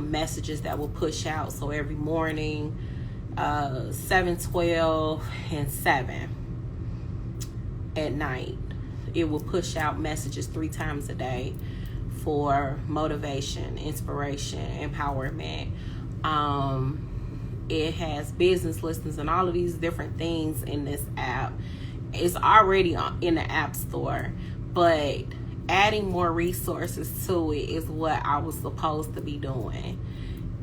messages that would push out. So every morning, 7, 12, and 7 at night, it will push out messages 3 times a day for motivation, inspiration, empowerment. It has business listings and all of these different things in this app. It's already in the app store, but adding more resources to it is what I was supposed to be doing.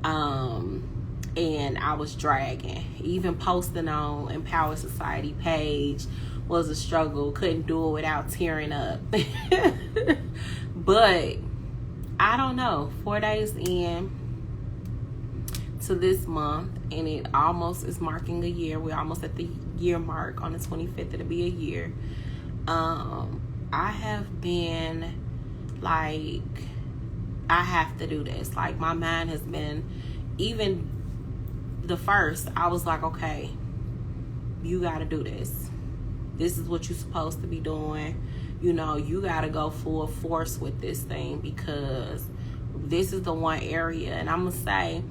And I was dragging. Even posting on Empower Society page was a struggle. Couldn't do it without tearing up. But I don't know, 4 days in to this month, and it almost is marking a year. We're almost at the year mark. On the 25th, it'll be a year. I have been like, I have to do this. Like, my mind has been, even the first, I was like, okay, you got to do this. This is what you're supposed to be doing. You know, you got to go full force with this thing, because this is the one area, and I'm going to say,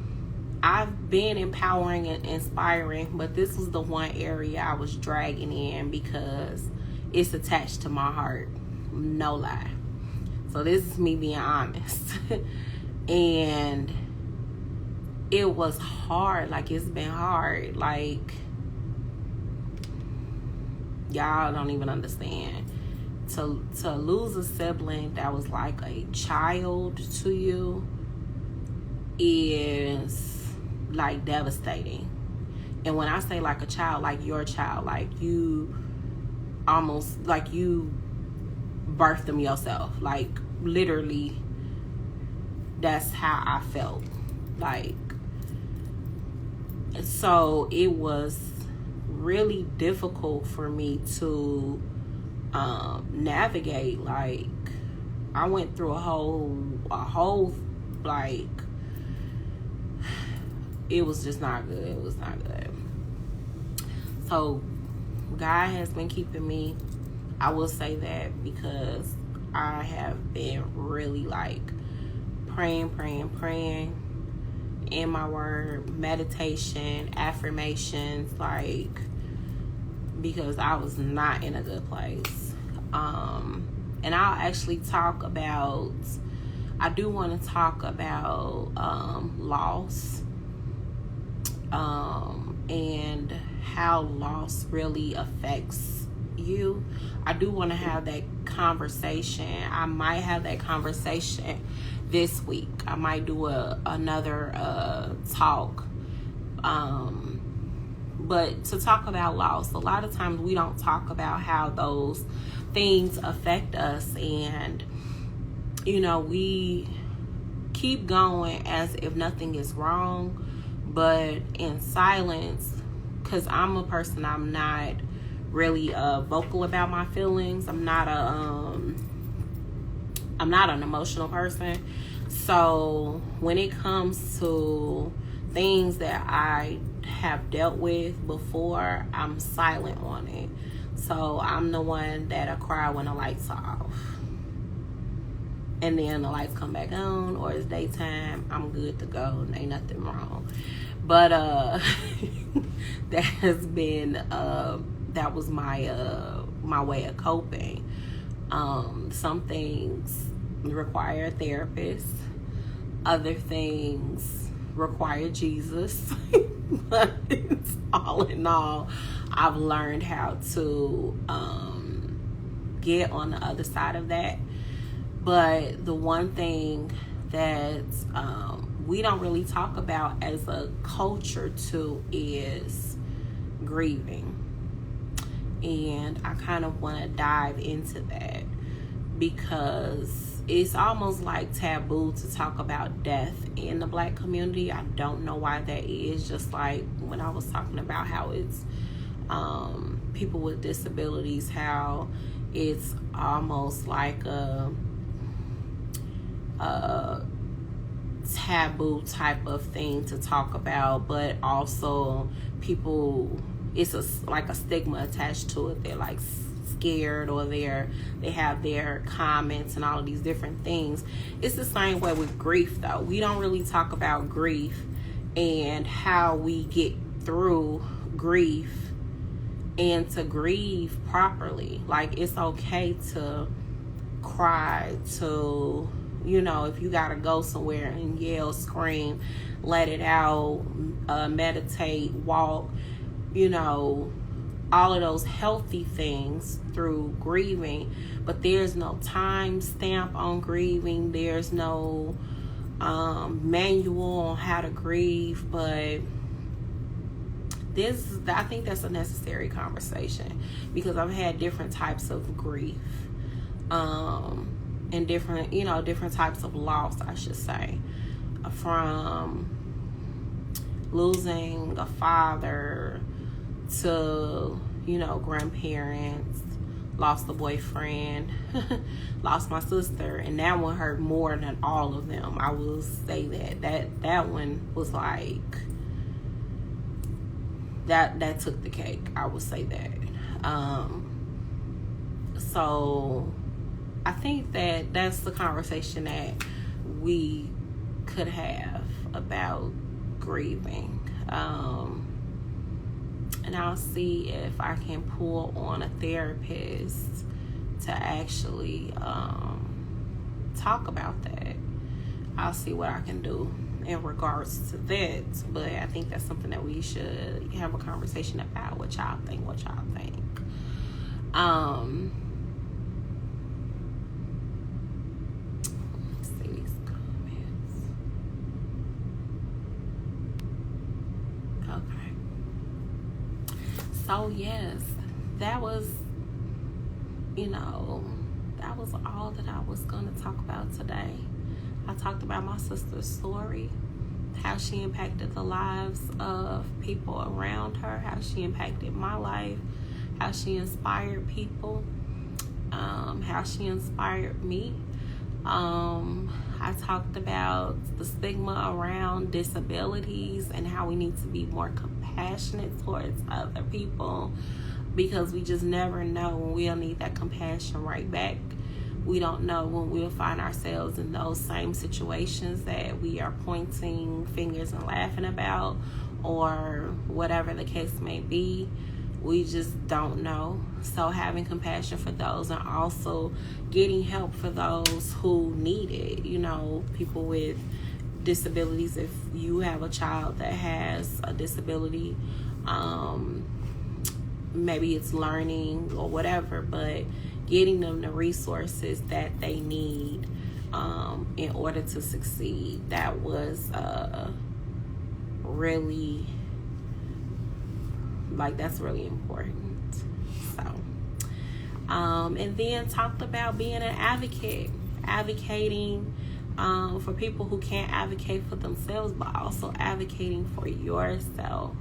I've been empowering and inspiring, but this was the one area I was dragging in because it's attached to my heart. No lie. So this is me being honest. And it was hard. Like, it's been hard. Like, y'all don't even understand. To lose a sibling that was like a child to you is like devastating. And when I say like a child, like your child, like you almost, like you birthed them yourself. Like, literally, that's how I felt. Like, so it was really difficult for me to navigate. Like, I went through a whole like, it was just not good. It was not good. So God has been keeping me. I will say that, because I have been really like praying in my word, meditation, affirmations, like, because I was not in a good place. And I'll actually talk about, I do want to talk about loss, and how loss really affects you. I do want to have that conversation. I might have that conversation this week. I might do another talk. But to talk about loss, a lot of times we don't talk about how those things affect us, and you know, we keep going as if nothing is wrong, but in silence, because I'm a person, I'm not really vocal about my feelings. I'm not an emotional person. So when it comes to things that I have dealt with before, I'm silent on it. So I'm the one that'll cry when the lights are off, and then the lights come back on, or it's daytime, I'm good to go, and ain't nothing wrong. But that has been that was my way of coping. Some things require a therapist, other things require Jesus. But it's all in all, I've learned how to get on the other side of that. But the one thing that we don't really talk about as a culture too is grieving. And I kind of want to dive into that, because it's almost like taboo to talk about death in the Black community. I don't know why that is. Just like when I was talking about how it's people with disabilities, how it's almost like a taboo type of thing to talk about, but also people, it's like a stigma attached to it. They're like scared, or they have their comments and all of these different things. It's the same way with grief, though. We don't really talk about grief and how we get through grief and to grieve properly. Like, it's okay to cry, to, you know, if you gotta go somewhere and yell, scream, let it out, meditate, walk, you know, all of those healthy things through grieving. But there's no time stamp on grieving. There's no manual on how to grieve. But I think that's a necessary conversation, because I've had different types of grief, and different types of loss, I should say, from losing a father to, you know, grandparents, lost a boyfriend, lost my sister, and that one hurt more than all of them. I will say that one was like, that took the cake. I would say that. So I think that's the conversation that we could have about grieving. And I'll see if I can pull on a therapist to actually talk about that. I'll see what I can do in regards to that. But I think that's something that we should have a conversation about. What y'all think. Let's see these comments. Okay. So yes, that was all that I was going to talk about today. I talked about my sister's story, how she impacted the lives of people around her, how she impacted my life, how she inspired people, how she inspired me. I talked about the stigma around disabilities and how we need to be more compassionate towards other people, because we just never know when we'll need that compassion right back. We don't know when we'll find ourselves in those same situations that we are pointing fingers and laughing about, or whatever the case may be. We just don't know. So having compassion for those, and also getting help for those who need it. You know, people with disabilities, if you have a child that has a disability, maybe it's learning or whatever, but getting them the resources that they need in order to succeed. That was really, that's really important. So, and then talked about being an advocating for people who can't advocate for themselves, but also advocating for yourself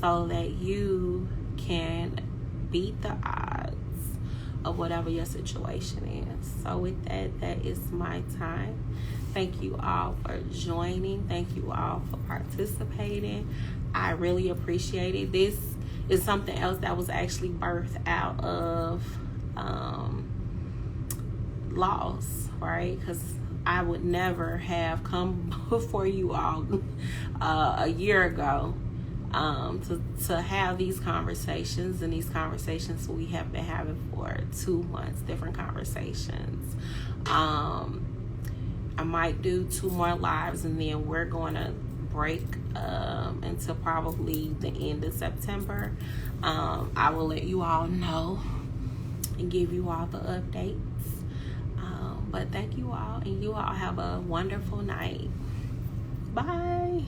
so that you can beat the odds of whatever your situation is. So with that is my time. Thank you all for joining. Thank you all for participating. I really appreciate it. This is something else that was actually birthed out of loss, right? Because I would never have come before you all a year ago to have these conversations, and these conversations we have been having for 2 months, different conversations. I might do 2 more lives, and then we're going to break until probably the end of September. I will let you all know and give you all the updates. But thank you all, and you all have a wonderful night. Bye.